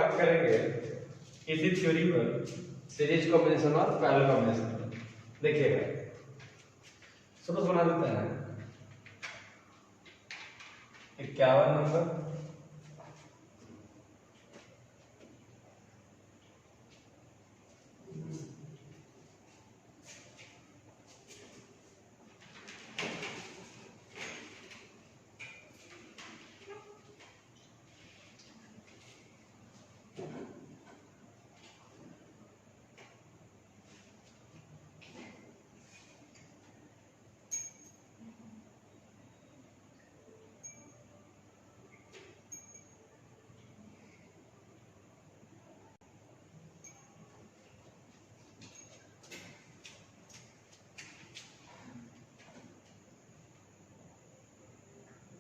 बात करेंगे इसी थ्योरी पर, सीरीज कॉम्बिनेशन और पैरेलल कॉम्बिनेशन पर। देखिएगा, सपोज बना देते हैं 51 नंबर,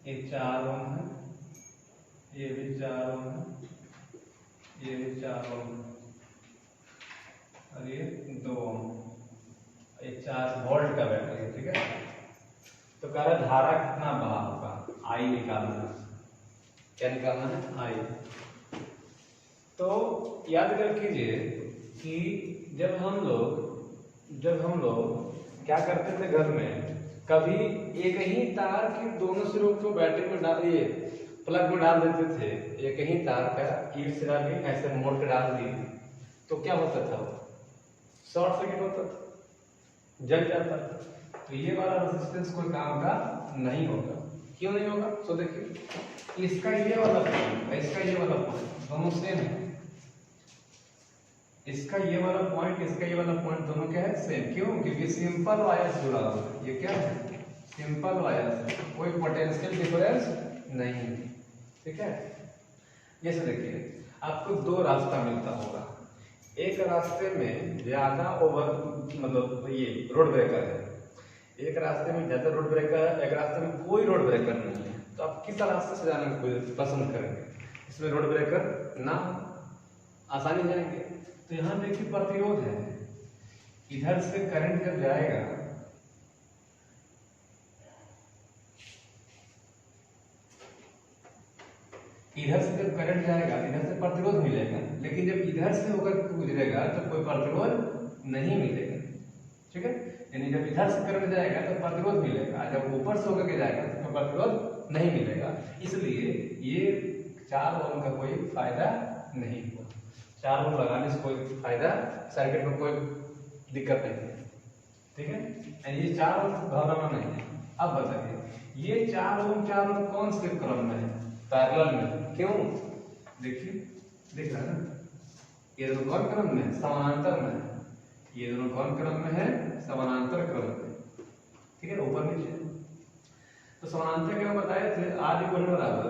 ये 4 ओम है, ये भी 4 ओम है, ये भी 4 ओम है, और ये 2 ओम, ये 4 वोल्ट का बैटरी है। ठीक है, तो कह रहा धारा कितना बहा होगा, आई निकालना है। क्या निकालना है? आई। तो याद रखिए कि जब हम लोग क्या करते थे घर में, कभी एक ही तार के दोनों सिरों को बैटरी में डाल दिए, प्लग में डाल देते थे, एक ही तार का एक सिरा भी ऐसे मोड़ के डाल दिए, तो क्या होता था? शॉर्ट सर्किट होता था, जल जाता था। तो ये वाला रेजिस्टेंस कोई काम का नहीं होगा। क्यों नहीं होगा? तो देखिए, इसका ये वाला पॉइंट, इसका ये वाला पॉइंट दोनों सेम है। इसका ये वाला पॉइंट, इसका ये वाला पॉइंट दोनों क्या है? सेम। क्यों? क्योंकि सिंपल वायर से जुड़ा हुआ है। ये क्या है? सिंपल वायर से, कोई पोटेंशियल डिफरेंस नहीं है। ठीक है, जैसे देखिए आपको दो रास्ता मिलता होगा, एक रास्ते में ज्यादा ओवर मतलब ये रोड ब्रेकर है, एक रास्ते में ज्यादा रोड ब्रेकर है, एक रास्ते में कोई रोड ब्रेकर नहीं है। तो आप किस रास्ते से जाना पसंद करेंगे? इसमें रोड ब्रेकर ना, आसानी जाएंगे। तो यहाँ देखिए प्रतिरोध है, इधर से करंट जब जाएगा, इधर से जब करंट जाएगा इधर से प्रतिरोध मिलेगा, लेकिन जब इधर से होकर गुजरेगा तो कोई प्रतिरोध नहीं मिलेगा। ठीक है, यानी जब इधर से करंट जाएगा तो प्रतिरोध मिलेगा, जब ऊपर से होकर के जाएगा तो कोई प्रतिरोध नहीं मिलेगा। इसलिए ये 4 ओम का कोई फायदा नहीं हुआ। 4 ओम लगाने से कोई फायदा, सर्किट में कोई दिक्कत नहीं है। ठीक है, यानी ये 4 ओम भावना नहीं है। अब बताइए ये 4 ओम कौन से क्रम में है? पैरेलल में। क्यों? देखिए, दिख रहा है ना, ये दोनों कौन क्रम में है? समानांतर में है। ये दोनों कौन क्रम में है? समानांतर क्रम में। ठीक है, ऊपर नीचे। तो समानांतर क्या बताए थे? R इक्वल बराबर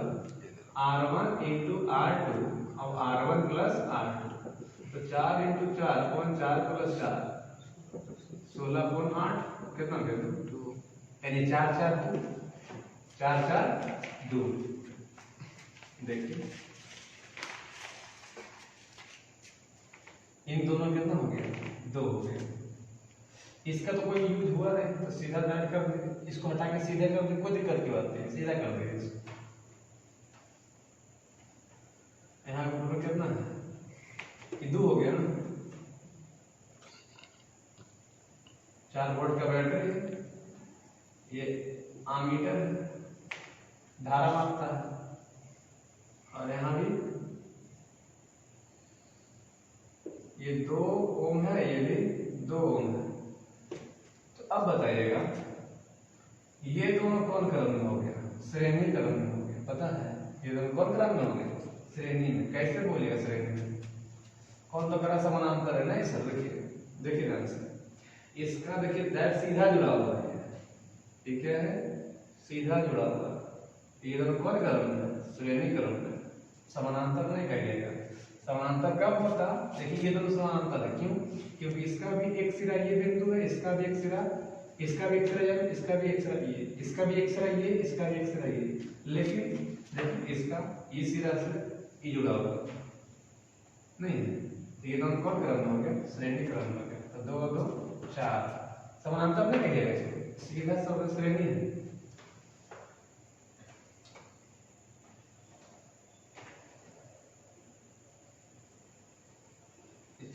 R1 इंटू R2 और R1 प्लस R2। तो 4 इंटू 4 पॉइंट 4 प्लस 4 16.8 कितना हो गया? 2। यानी 4 4 2, 4 4 2। देखिए इन दोनों कितना हो गया? 2 हो गया। इसका तो कोई यूज हुआ नहीं, तो सीधा डायरेक्ट कर दे, इसको हटा के सीधे कर दे, कोई दिक्कत की बात नहीं, सीधा कर दे इसको। यहाँ टोटल कितना है? ये 2 हो गया ना। 4 वोल्ट का बैटरी, ये आमीटर धारा मापता है, और यहाँ भी ये 2 ओम है, ये भी 2 ओम है। तो अब बताइएगा ये दोनों कौन क्रम में हो गया? श्रेणी क्रम में हो गया। पता है ये दोनों कौन क्रम में हो गए? श्रेणी में। कैसे बोलिएगा श्रेणी में? कौन तो करा? समानांतर है ना। इस देखिए ध्यान से, इसका देखिए दैट सीधा जुड़ा हुआ है, ठीक है, सीधा जुड़ा हुआ है। ये दोनों कौन क्रम में? श्रेणी क्रम में। समानांतर नहीं कहिएगा। समानांतर कब होता? देखिए ये दोनों समानांतर है। क्यों? क्योंकि इसका भी एक सिरा ये बिंदु है, इसका भी एक सिरा, इसका भी एक सिरा ये, इसका भी एक सिरा ये, इसका भी एक सिरा ये, इसका भी एक सिरा ये। लेकिन देखिए इसका इस सिरा से ये जुड़ा हुआ नहीं है। तो ये दोनों कौन क्रम में हो गया? श्रेणी क्रम में हो गया। तो 2 2 4 समानांतर नहीं कहिएगा इसको, सीधा सब श्रेणी है।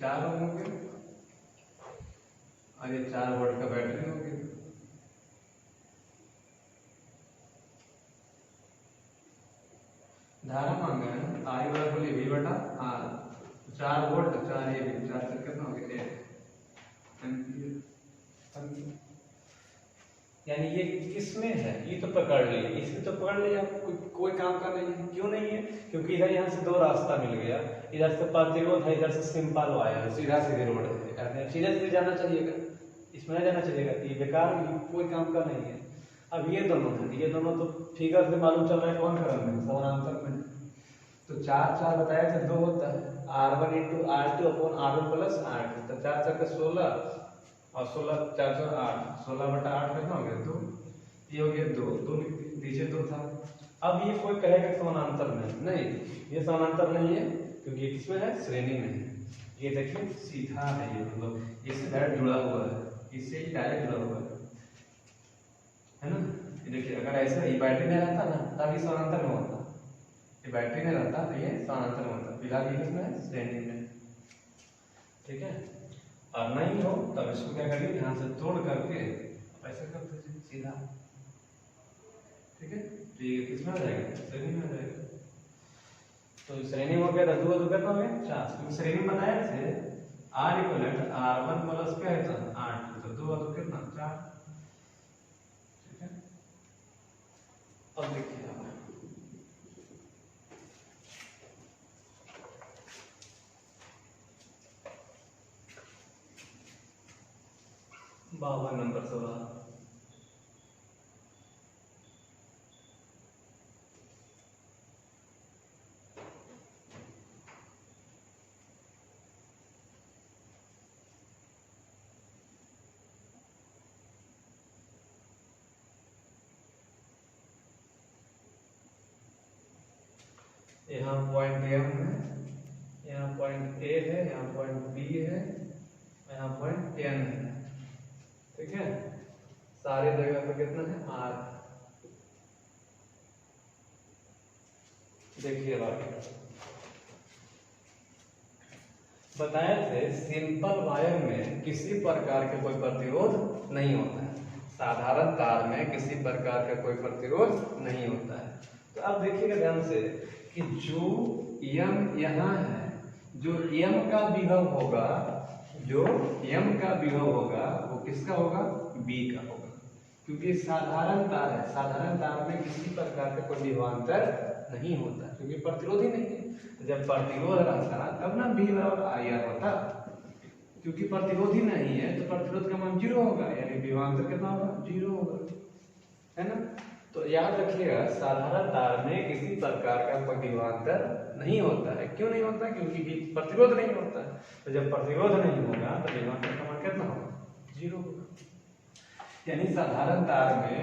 4 ओम हो गया और ये 4 वोल्ट का बैटरी हो गया। धारा मांगा है आई बराबर वी बटा आर, 4 वोल्ट 4 ये भी 4 से कितना हो गया 1 एम्पीयर। यानी ये किसमें है, ये तो पकड़ लिए, इसमें तो पकड़ लिया, कोई काम का नहीं है। क्यों नहीं है? क्योंकि इधर यहाँ से 2 रास्ता मिल गया, इधर से प्रतिरोध है, इधर से सिंपल वायर, सीधा सीधे रोड है, सीधे सीधे जाना चाहिएगा, इसमें नहीं जाना चाहिएगा, ये बेकार, कोई काम का नहीं है। अब ये दोनों है, ये दोनों तो फिगर से मालूम चल रहा है कौन करंट में, समानांतर में। तो 4 4 बताया था 2 होता है, R1 × R2 upon R1 plus R2, तो 4 4 16 और 16 4 4 8, 16 बटा 8 कितना हो गया 2, ये हो गया 2 2 नीचे 2 था। अब ये कोई कहेगा समानांतर में, नहीं ये समानांतर नहीं है, क्योंकि किसमें है, श्रेणी में है। ये देखिए सीधा है, ये मतलब इससे डायरेक्ट जुड़ा हुआ है, इससे ही डायरेक्ट जुड़ा हुआ है ना। ये देखिए अगर ऐसे ये बैटरी में रहता ना तब ये समानांतर में होता, ये बैटरी में रहता तो ये समानांतर में होता, फिलहाल ये किसमें है, श्रेणी में। ठीक है, और नहीं हो तब इसको क्या करिए, यहाँ से तोड़ करके ऐसा कर दीजिए सीधा। ठीक है, तो ये किसमें आ जाएगा, श्रेणी में आ जाएगा। तो श्रेणी में हो गया 2 2 कितना हो गया 4, क्योंकि श्रेणी में बताया थे R इक्वलेंट R1 प्लस क्या है था 8, तो 2 2 कितना 4। ठीक है, अब देखिए 52 नंबर सवाल। यहाँ पॉइंट M है, यहाँ पॉइंट A है, यहाँ पॉइंट B है, यहाँ पॉइंट N है। ठीक है, सारे जगह पे कितना है R। देखिए बताए थे सिंपल वायर में किसी प्रकार के कोई प्रतिरोध नहीं होता है, साधारण तार में किसी प्रकार का कोई प्रतिरोध नहीं होता है। तो अब देखिएगा ध्यान से कि जो M यहाँ है, जो M का विभव होगा, जो M का विभव होगा वो किसका होगा, B का होगा, क्योंकि साधारण तार है, साधारण तार में किसी प्रकार का कोई विभवांतर नहीं होता, क्योंकि प्रतिरोध ही नहीं है। जब प्रतिरोध रहता तब ना V बराबर IR होता, क्योंकि प्रतिरोध ही नहीं है तो प्रतिरोध का मान 0 होगा, यानी विभवांतर कितना होगा 0 होगा, है ना। तो याद रखिएगा साधारण तार में किसी प्रकार का कोई विभवांतर नहीं होता है। क्यों नहीं होता, क्योंकि प्रतिरोध नहीं होता है। तो जब प्रतिरोध नहीं होगा तो विभवांतर का मान कितना होगा 0 होगा। यानी साधारण तार में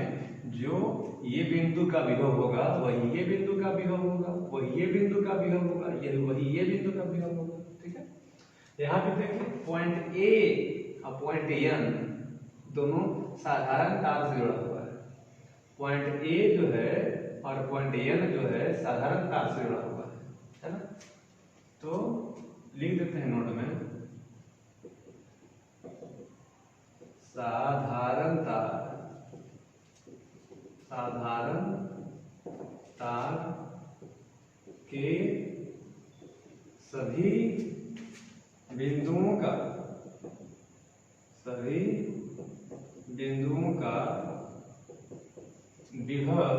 जो ये बिंदु का विभव होगा वही ये बिंदु का विभव होगा, वही ये बिंदु का विभव होगा, ये वही ये बिंदु का विभव होगा। ठीक है, यहाँ पे देखिए पॉइंट A और पॉइंट N दोनों साधारण तार से जुड़ा हुआ है। पॉइंट A जो है और पॉइंट N जो है साधारण तार से जुड़ा हुआ है ना। तो लिख देते हैं नोट में, साधारण तार, साधारण तार के सभी बिंदुओं का, सभी बिंदुओं का विभव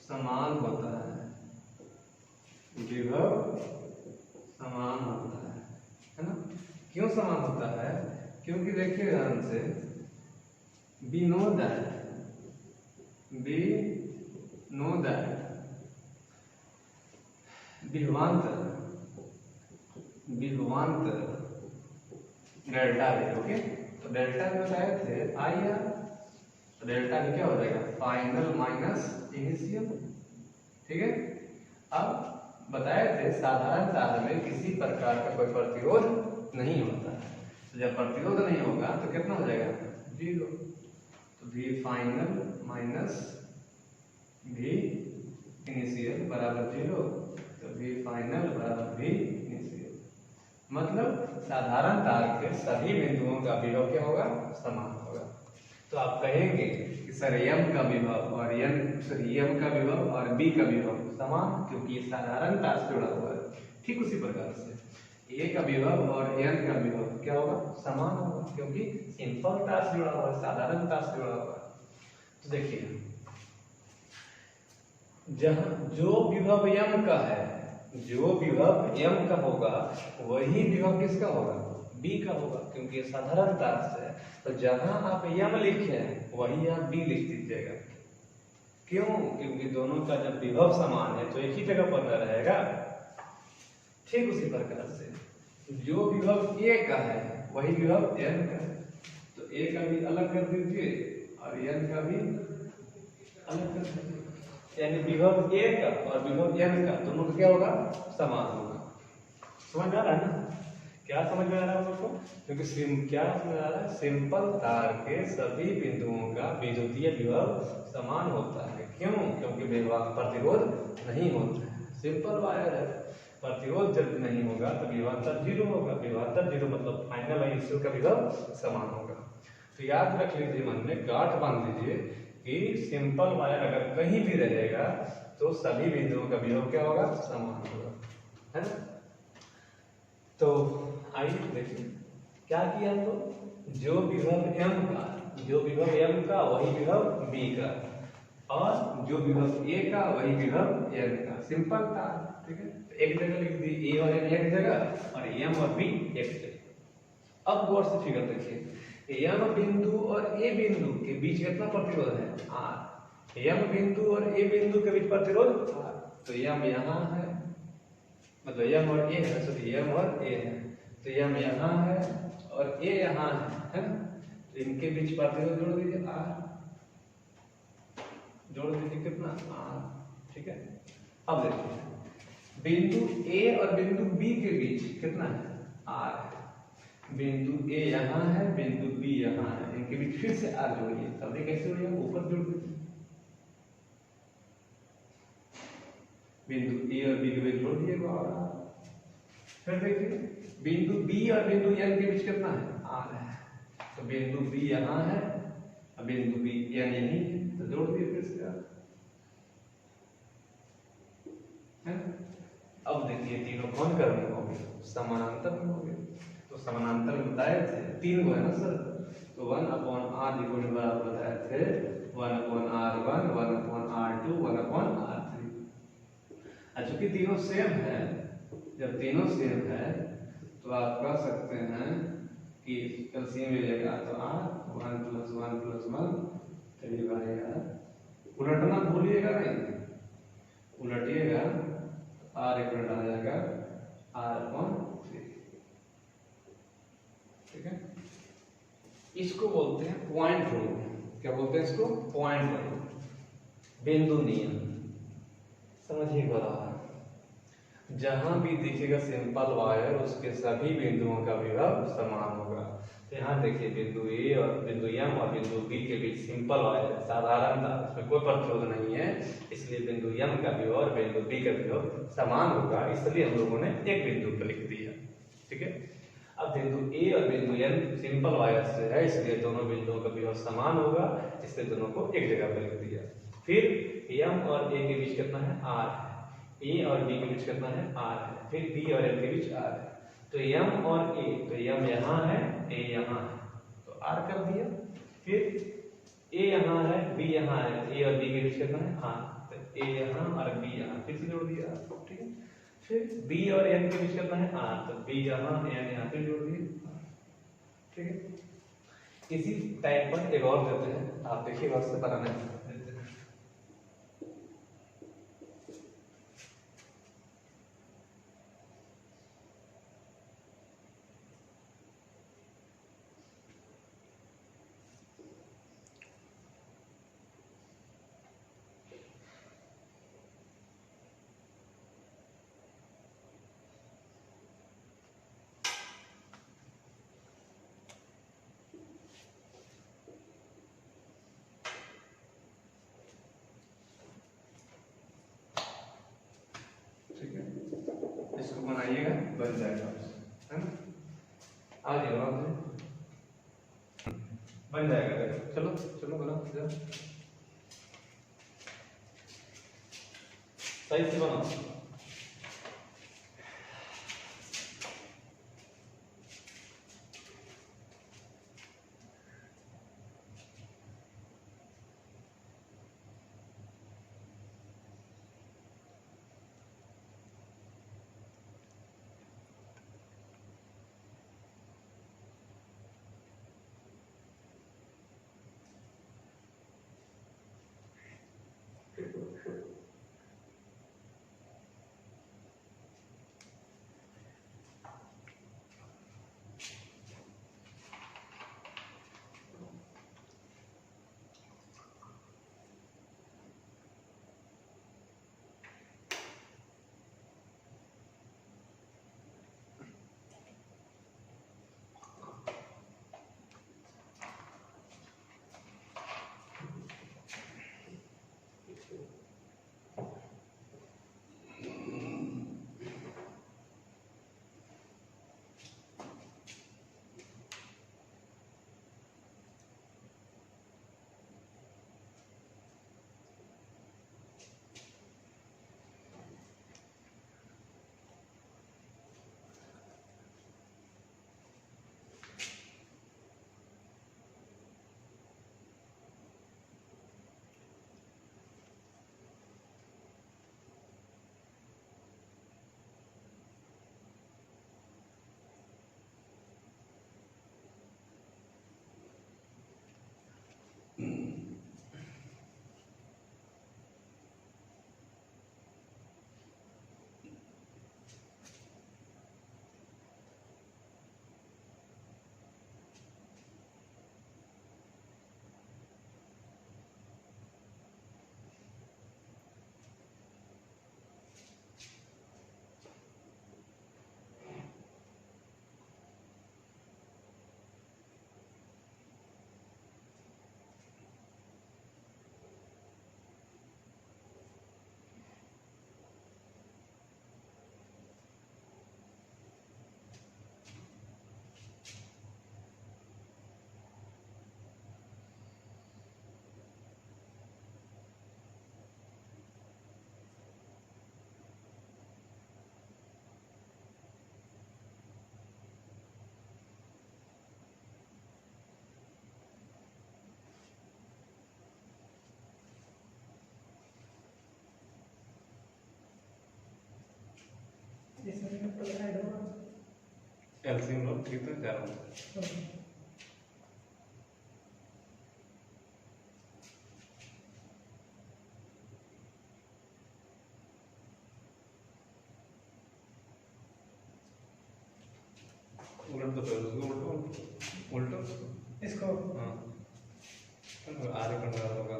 समान होता है, विभव समान होता है ना। क्यों समान होता है, क्योंकि देखिए ध्यान से we know that विभवांतर डेल्टा भी, ओके। तो डेल्टा में बताए थे IR, तो डेल्टा भी क्या हो जाएगा फाइनल माइनस इनिशियल। ठीक है, अब बताए थे साधारण तार में किसी प्रकार का कोई प्रतिरोध नहीं होता है, तो जब प्रतिरोध नहीं होगा तो कितना हो जाएगा 0। तो V final minus V initial बराबर 0, तो V फाइनल बराबर V इनिशियल। मतलब साधारण तार के सभी बिंदुओं का विभव क्या होगा, समान होगा। तो आप कहेंगे कि सर m का विभव और m का विभव और b का विभव समान, क्योंकि ये साधारण तार से जुड़ा हुआ है। ठीक उसी प्रकार से a का विभव और n का विभव क्या होगा, समान होगा, क्योंकि सिंपल तार से जुड़ा हुआ है, साधारण तार से जुड़ा हुआ है। तो देखिए जहां जो विभव m का है, जो विभव m का होगा वही विभव किसका होगा, b का होगा, क्योंकि ये साधारण तार से है। तो जहां आप m लिखे हैं वही आप b लिख दीजिएगा। क्यों, क्योंकि दोनों का जब विभव समान है तो एक ही जगह पर न रहेगा। ठीक उसी प्रकार से जो विभव a का है वही विभव n का है, तो a का भी अलग कर दीजिए और n का भी अलग कर दीजिए, यानी विभव a का और विभव n का दोनों का क्या होगा, समान होगा। समझ में आ रहा है ना, क्या समझ में आ रहा है आपको, क्योंकि क्या समझ आ रहा है, सिंपल तार के सभी बिंदुओं का विद्युतीय विभव समान होता है। क्यों, क्योंकि प्रतिरोध नहीं होता है, सिंपल वायर है, प्रतिरोध जब नहीं होगा तो विभवांतर जीरो होगा, विभवांतर जीरो मतलब फाइनल इनिशियल का विभव समान होगा। तो याद रख लीजिए, मन में गांठ बांध लीजिए कि सिंपल वायर अगर कहीं भी रहेगा तो सभी बिंदुओं का विभव क्या होगा, समान होगा, है ना। तो आइए देखिए क्या किया, तो जो विभव m का, जो विभव m का वही विभव b का, और जो विभव a का वही विभव n का, सिंपल था। ठीक है, तो एक जगह लिख दी a और n एक जगह और m और b एक जगह। अब गौर से फिगर देखिए, m बिंदु और a बिंदु के बीच कितना प्रतिरोध है, r। m बिंदु और a बिंदु के बीच प्रतिरोध r, तो m यहाँ है, मतलब m और a है, सॉरी m और a है, तो m यहाँ है और a यहाँ है ना, तो इनके बीच प्रतिरोध जोड़ दीजिए r, जोड़ दीजिए कितना r। ठीक है, अब देखिए बिंदु a और बिंदु b के बीच कितना है, r है। बिंदु a यहाँ है, बिंदु b यहाँ है, इनके बीच फिर से r जोड़िए, तब ये कैसे जोड़िए, ऊपर जोड़ दीजिए, बिंदु a और b के बीच जोड़ दिएगा और फिर देखिए बिंदु b और बिंदु n के बीच कितना है, r है, तो बिंदु b यहाँ है और बिंदु b n यहीं है, तो जोड़ दिए फिर से है। अब देखिए तीनों कौन क्रम में हो गए, समानांतर में हो गए। तो समानांतर में बताए थे तीन को है ना सर, तो 1/r बराबर बताए थे 1/r1, 1/r2, 1/r3। चूंकि तीनों सेम है, जब तीनों सेम है तो आप कह सकते हैं कि एलसीएम ले लेगा तो r 1 + 1 + 1 चलिए बनेगा, उलटना भूलिएगा नहीं, उलटिएगा r एक उलट आ जाएगा r/3। ठीक है, इसको बोलते हैं पॉइंट रूल। क्या बोलते हैं इसको, पॉइंट रूल, बिंदु नियम। समझिए बराबर, जहां भी दिखेगा सिंपल वायर उसके सभी बिंदुओं का विभव समान होगा। तो यहाँ देखिए बिंदु ए और बिंदु m और बिंदु b के बीच सिंपल वायर है, साधारण तार, उसमें कोई प्रतिरोध नहीं है, इसलिए बिंदु m का विभव और बिंदु b का विभव समान होगा, इसलिए हम लोगों ने एक बिंदु पर लिख दिया। ठीक है, अब बिंदु a और बिंदु n सिंपल वायर से है, इसलिए दोनों बिंदुओं का विभव समान होगा, इसलिए दोनों को एक जगह पर लिख दिया। फिर m और a के बीच कितना है, r है, a और b के बीच कितना है, r है, फिर b और n के बीच r है, तो m और a, तो m यहाँ है, a यहाँ है, तो r कर दिया। फिर a यहाँ है, b यहाँ है, a और b के बीच कितना है, r, तो a यहाँ और b यहाँ, फिर से जोड़ दिया। ठीक है, फिर b और n के बीच कितना है, r, तो b यहाँ, n यहाँ, फिर जोड़ दिए। ठीक है, इसी टाइप पर एक और देते हैं, आप देखिएगा उससे पता नहीं। इसको बनाइएगा, बन जाएगा। है ना? आज ही बनाओ बन जाएगा। देखो चलो चलो बनाओ जरा सही से बनाओ। एलसीएम लो ठीक है जा रहा हूँ। उलट दो उसको उल्टो इसको हाँ आगे करना होगा।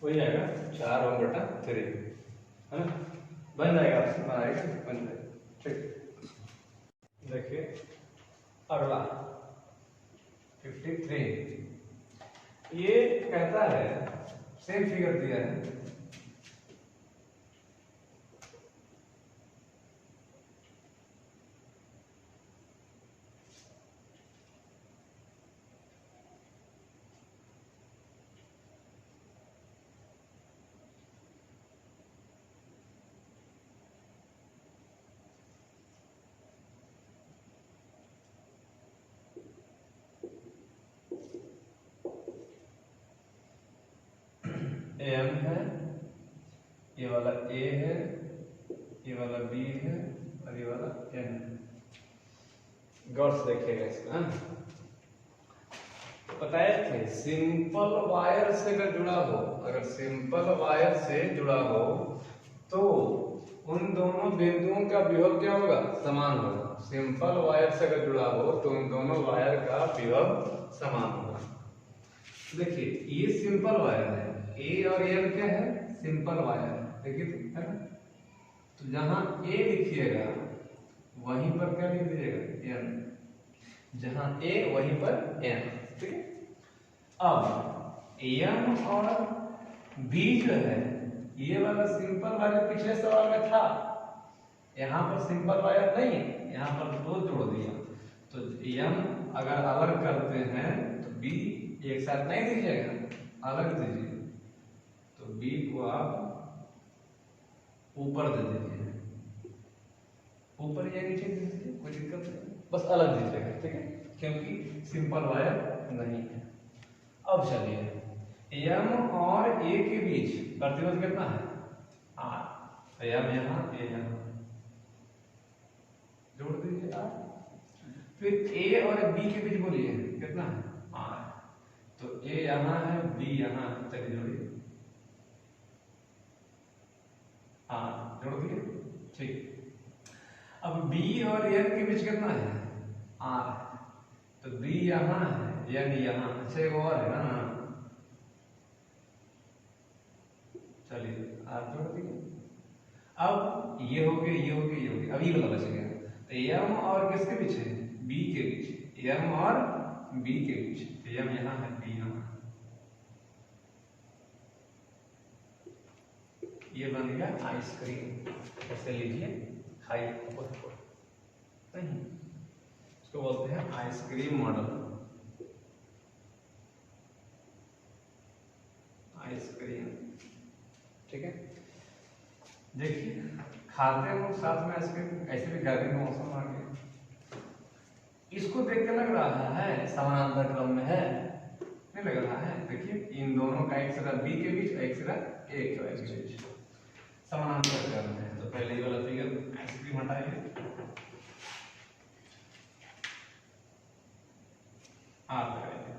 वही आएगा 4/3 है ना? बन जाएगा आएगा बन जाएगा। ठीक देखिए अगला 53 ये कहता है सेम फिगर दिया है एम है, ये वाला ए है, ये वाला बी है और ये वाला एन है। गौर से देखिएगा इसका बताए थे सिंपल वायर से अगर जुड़ा हो, अगर सिंपल वायर से जुड़ा हो तो उन दोनों बिंदुओं का विभव क्या होगा? समान होगा। सिंपल वायर से अगर जुड़ा हो तो उन दोनों वायर का विभव समान होगा। देखिए ये सिंपल वायर है, ए और एन क्या है, सिंपल वायर है, देखिए तो है ना। तो जहां ए लिखिएगा वहीं पर क्या लिख दीजिएगा, एन, जहां ए वहीं पर एन, ठीक है। अब एम और बी जो है, ये वाला सिंपल वायर पिछले सवाल में था, यहाँ पर सिंपल वायर नहीं है, यहाँ पर दो जोड़ दिया, तो एम अगर अलग करते हैं तो बी एक साथ नहीं दीजिएगा, अलग दीजिए, तो बी को आप ऊपर दे दीजिए, ऊपर या नीचे दे दीजिए, कोई दिक्कत नहीं, बस अलग दीजिएगा, ठीक है, क्योंकि सिंपल वायर नहीं है। अब चलिए एम और ए के बीच प्रतिरोध कितना है, आर, तो एम यहाँ, ए यहाँ, जोड़ दीजिए आर। फिर ए और बी के बीच बोलिए कितना है, आर, तो ए यहाँ है, बी यहाँ, चलिए जोड़िए, आर जोड़ दिए, ठीक। अब बी और एन के बीच कितना है, आर, तो बी यहाँ है, एन यहाँ, अच्छा एक और है ना, चलिए आर जोड़ दिए। अब ये हो गया, ये हो गया, ये हो गया, अब ये वाला बच गया, तो एम और किसके बीच है, बी के बीच, एम और बी के बीच, एम यहाँ है, बी यहाँ, ये बन गया आइसक्रीम, कैसे लीजिए, खाई नहीं, इसको बोलते हैं आइसक्रीम मॉडल, आइसक्रीम, ठीक है। देखिए खाते हैं लोग साथ में आइसक्रीम, ऐसे भी गर्मी का मौसम आ गया, इसको देख के लग रहा है समानांतर क्रम में है, नहीं लग रहा है, देखिए इन दोनों का एक सिरा बी के बीच, एक सिरा ए के बीच, समानांतर क्रम में है। तो पहले ये वाला फिगर आइसक्रीम हटाइए, आर लगाइए,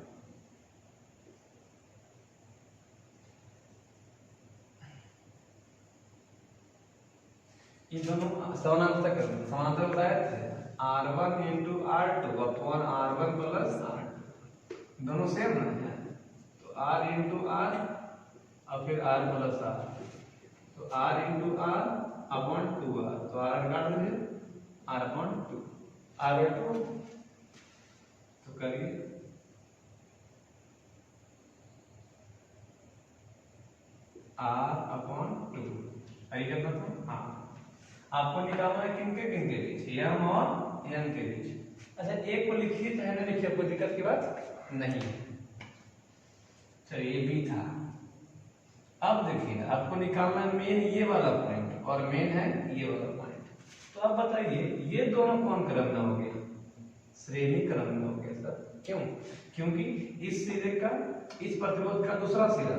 इन दोनों समानांतर क्रम, समानांतर बताए थे R1 into R2 upon R1 plus R2, दोनों सेम ना है, तो R इंटू R और फिर R प्लस R, तो R into R upon 2R, तो R काट दीजिए, R अपॉन 2, R/2, तो करिए, R अपॉन 2, आई कितना था, हाँ, आपको निकालना है किनके बीच, एम और एन के बीच। अच्छा एक को लिखिए चाहे ना लिखिए, कोई दिक्कत की बात नहीं है। चलिए ये बी था, अब देखिए आपको निकालना है मेन ये वाला पॉइंट और मेन है ये वाला पॉइंट, तो अब बताइए ये दोनों कौन क्रम में हो गया, श्रेणी क्रम में हो गया सर, क्यों, क्योंकि इस सिरे का, इस प्रतिरोध का दूसरा सिरा,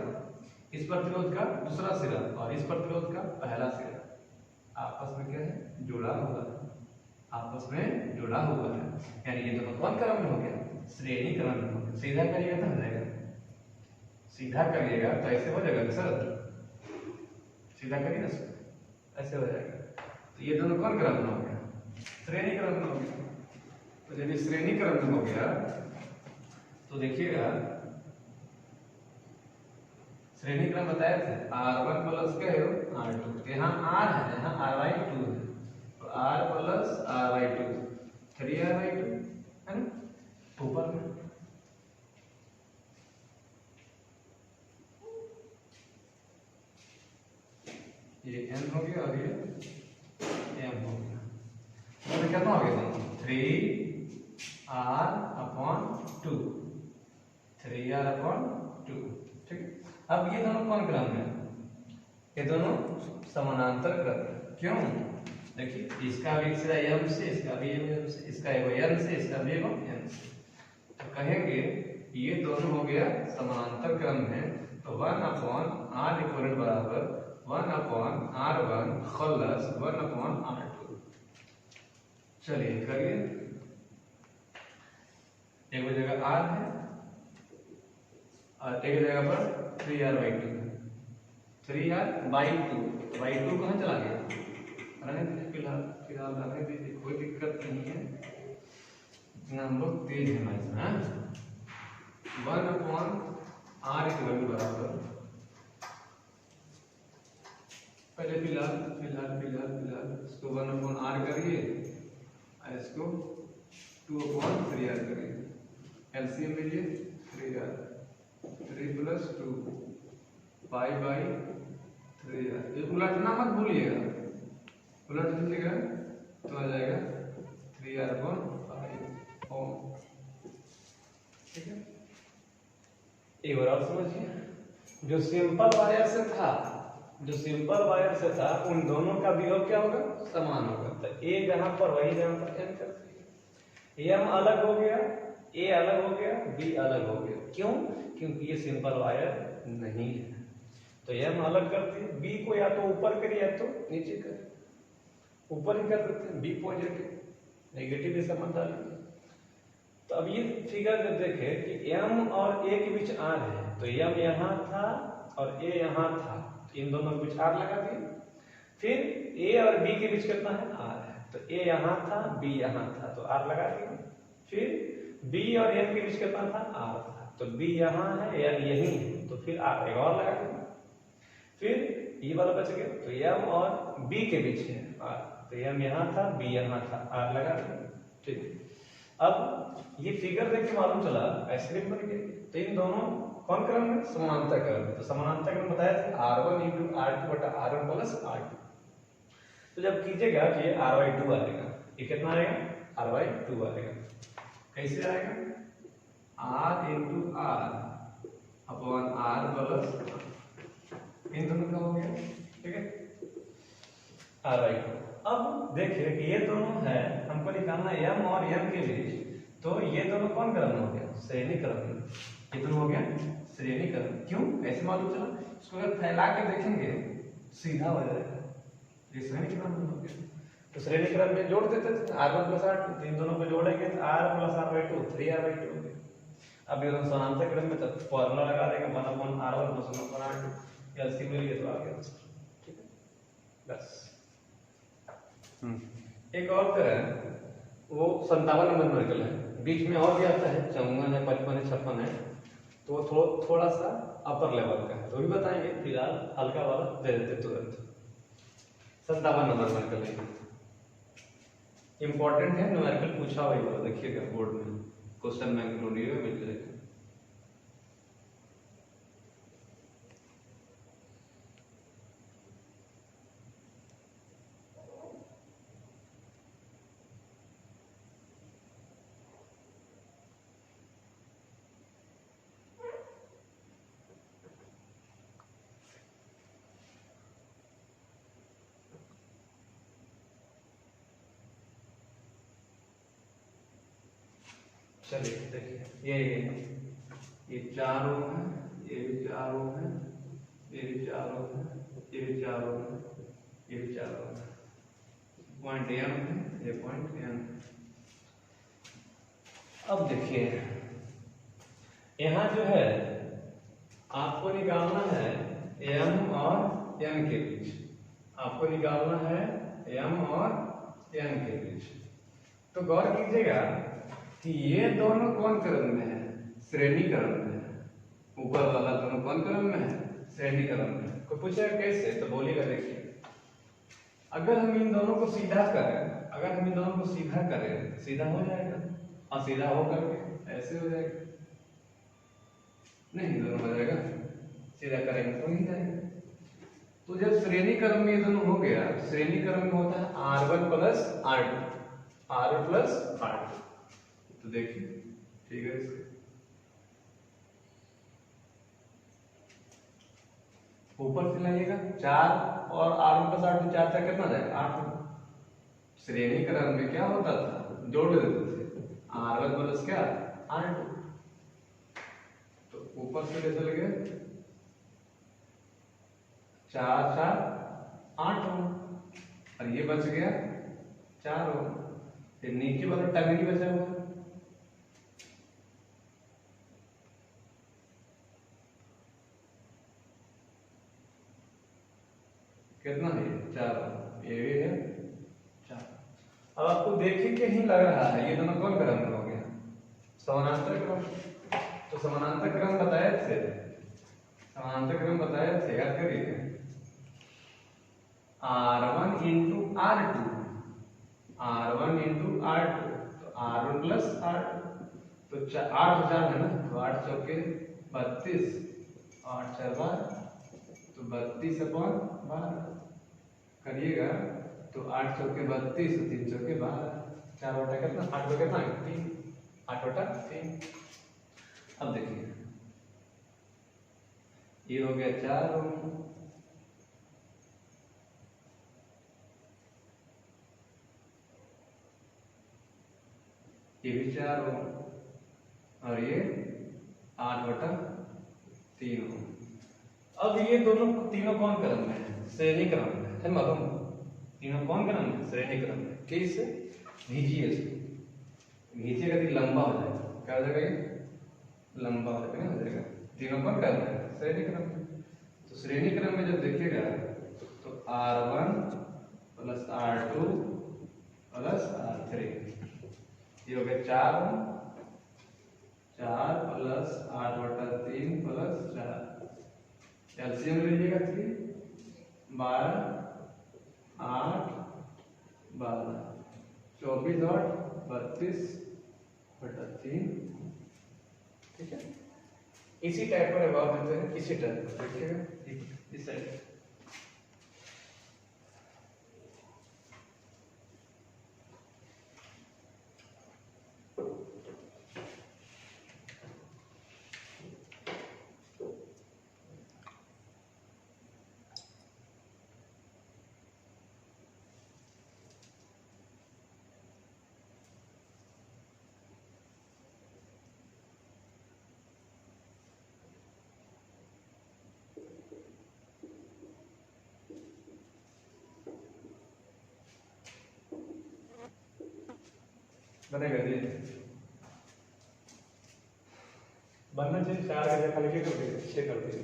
इस प्रतिरोध का दूसरा सिरा और इस प्रतिरोध का पहला सिरा आपस में क्या है, जुड़ा हुआ है, आपस में जुड़ा हुआ है, यानी ये दोनों कौन क्रम में हो गया, श्रेणी क्रम में हो गया। सीधा करिएगा तो हो जाएगा, सीधा करिएगा तो ऐसे हो जाएगा सर, सीधा करिए ना सर, ऐसे हो जाएगा, तो ये दोनों कौन क्रम में हो गया, श्रेणी क्रम में हो गया। तो यदि श्रेणी क्रम में हो गया तो देखिएगा श्रेणी क्रम बताए थे, R1 प्लस क्या है, R2, यहाँ R है, यहाँ R/2 है, तो R प्लस R/2, 3R/2 है ना, ऊपर में ये n हो गया और ये m हो गया, तो कितना हो गया, 3R/2, 3R/2, ठीक है। अब ये दोनों कौन क्रम है, ये दोनों समानांतर क्रम है, क्यों, देखिए इसका भी एक सिरा m से, इसका भी m से, इसका एगो n से, इसका भी एगो n से, तो कहेंगे ये दोनों हो गया समानांतर क्रम है, तो 1/r इक्वलेंट बराबर 1/r1 प्लस 1/r2, चलिए करिए, एक जगह r है और एक जगह पर 3R/2, 3R/2 कहाँ चला गया, रहने दीजिए फिलहाल रहने दीजिए, कोई दिक्कत नहीं है, इतना हम लोग तेज है मैथ में। 1/r इक्वल बराबर, पहले फिलहाल इसको 1/r करिए और इसको 2/3r करिए, एलसीएम लीजिए 3r, 3 + 2 π/3r। ये उलटना मत भूलिएगा, उलट लीजिएगा तो आ जाएगा 3r/5 ओम। ठीक है, एक बार और समझिए, जो सिंपल वायर से था उन दोनों का विभव क्या होगा, समान होगा। तो ए जहां पर वही जहां पर एन करते हैं, एम अलग हो गया, ए अलग हो गया, बी अलग हो गया। क्यों? क्योंकि ये सिंपल वायर नहीं है, तो एम अलग करते हैं। बी को या तो ऊपर करिए या तो नीचे करिए, ऊपर ही कर देते हैं, बी पॉजिटिव, नेगेटिव ऐसा मत डालिए। तो अब ये फिगर जब देखें कि एम और ए के बीच आर है, तो एम यहाँ था और ए यहाँ था, तो इन दोनों के बीच आर लगा दिए। फिर ए और बी के बीच कितना है, आर है, तो ए यहाँ था, बी यहाँ था, तो आर लगा दिया। फिर बी और एम के बीच कितना था, आर था, तो बी यहाँ है, एम यही है, तो फिर आर एक और लगा दिया। फिर ये वाला बच गया, तो एम और बी के बीच है आर, तो एम यहाँ था, बी यहाँ था, आर लगा दिया। ठीक, अब ये फिगर देख के मालूम चला आइसक्रीम बन गई। तो इन दोनों कौन क्रम में, समानांतर क्रम में। तो समानांतर क्रम बताया था r1 × r2 बटा r1 + r2। तो जब कीजिएगा तो ये r/2 आएगा, ये कितना आएगा, r/2 आएगा। कैसे आएगा, r × r upon r plus इन दोनों का हो गया। ठीक है, r/2। अब देखिए कि ये दोनों है, हमको निकालना m और m के बीच, तो ये दोनों कौन क्रम में हो गया, श्रेणी क्रम में। ये दोनों हो गया श्रेणी क्रम। क्यों, ऐसे मालूम चला, इसको अगर फैला के देखेंगे सीधा हो जाएगा, ये श्रेणी क्रम में हो गया। तो श्रेणी क्रम में जोड़ देते थे r1 + r2, इन दोनों को जोड़ेंगे तो r + r/2 3r/2 हो गया। अब ये दोनों समानांतर क्रम में, तो फॉर्मूला लगा देंगे 1/r1 + 1/r2, एलसीएम ले लिए तो आ गया। ठीक है, बस। एक और तरह, वो 57 नंबर न्यूमेरिकल है, बीच में और भी आता है, 54 है, 55 है, 56 है, तो वो थोड़ा सा अपर लेवल का है, तो भी बताएंगे। फिलहाल हल्का वाला दे देते तुरंत। 57 नंबर न्यूमेरिकल है, इंपॉर्टेंट है, न्यूमेरिकल पूछा हुआ वाला, देखिएगा बोर्ड में क्वेश्चन बैंक इंक्लूडेड है, मिल जाएगा। चलिए देखिए, ये 4 ओम है, ये भी 4 ओम है, ये भी 4 ओम है, ये भी 4 ओम है, ये भी 4 ओम है। पॉइंट एम है, ये पॉइंट एम। अब देखिए यहाँ जो है आपको निकालना है एम और एन के बीच, आपको निकालना है एम और एन के बीच। तो गौर कीजिएगा कि ये दोनों कौन क्रम में है, श्रेणी क्रम में है। ऊपर वाला दोनों कौन क्रम में है, श्रेणी क्रम में। कोई पूछेगा कैसे, तो बोलिएगा देखिए, अगर हम इन दोनों को सीधा करें, अगर हम इन दोनों को सीधा करें, सीधा हो जाएगा, और सीधा हो करके ऐसे हो जाएगा, नहीं दोनों हो जाएगा, सीधा करेंगे तो नहीं जाएगा। तो जब श्रेणी क्रम में ये दोनों हो गया, श्रेणी क्रम में होता है r1 + r2, r1 + r2। तो देखिए ठीक है, इसको ऊपर से लाइएगा 4 और r1 + r2, 4 4 कितना जाएगा, 8। श्रेणी क्रम में क्या होता था, जोड़ देते थे r1 + क्या, r2। तो ऊपर से ले चल गए 4 4 8 ओम, और ये बच गया 4 ओम। फिर नीचे वाला टंगनी बचा हुआ, कितना है, 4 ओम, ये भी है 4। अब आपको देखे के ही लग रहा है ये दोनों कौन क्रम हो गया, समानांतर क्रम। तो समानांतर क्रम बताए थे, समानांतर क्रम बताए थे, याद करिए R1 into R2, R1 into R2, तो R1 प्लस R2, तो 8 4 है ना, तो 8 चौके 32, 8 4 12, तो 32/12 करिएगा तो 8 चौके 32, 3 चौके 12, 4 बटा कितना 8 बटा कितना 3, 8 बटा 3। अब देखिए ये हो गया 4 ओम, ये भी 4 ओम, और ये 8/3 ओम। अब ये दोनों तीनों कौन क्रम में है, श्रेणी क्रम में है मालूम, तीनों कौन क्रम में, श्रेणी क्रम में। कैसे, घीजिए इसको, घीजिएगा तो लंबा हो जाएगा, क्या हो जाएगा ये लंबा हो जाएगा, हो जाएगा। तीनों कौन क्रम में, श्रेणी क्रम में। तो श्रेणी क्रम में जब देखिएगा तो R1 plus R2 plus R3, ये हो गया 4 ओम, 4 प्लस 8/3 प्लस 4, एलसीएम लीजिएगा 3, 12 8 12, 24 और 32/3। ठीक है, इसी टाइप पर जवाब देते हैं, इसी टाइप पर देखिएगा इस साइड। बनेगा जी, बनना चाहिए 4 का जगह लिखे कर दिए 6 कर दिए।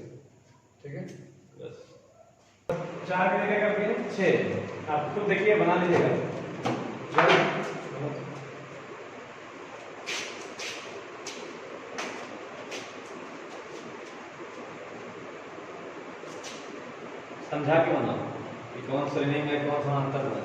ठीक है, बस 4 का जगह कर दिए 6, आप खुद देखिए बना लीजिएगा। समझा के बनाओ कि कौन श्रेणी में कौन समांतर है।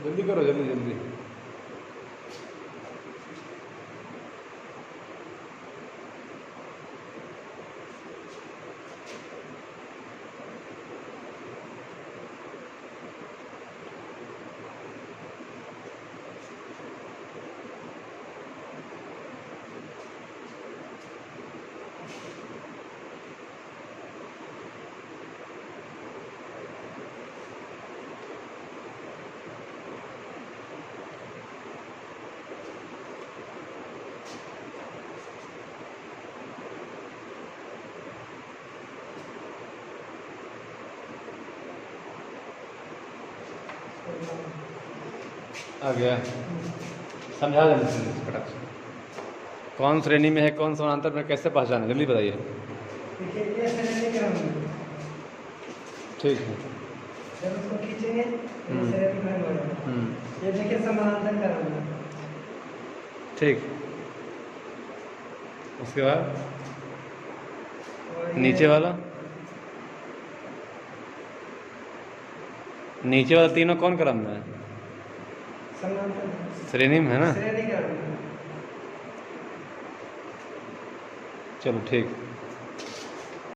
जल्दी करो, जल्दी जल्दी। आ गया, समझा जल्दी फटाक से। कौन श्रेणी में है, कौन समानांतर में, कैसे पहचाने, जल्दी बताइए। ठीक है, जब उसको खींचेंगे तो श्रेणी में हो जाएगा। ये देखिए समानांतर कराना। ठीक, उसके बाद नीचे वाला, नीचे वाला तीनों कौन क्रम में है? समानांतर श्रेणी में है ना? श्रेणी कराना। चलो ठीक।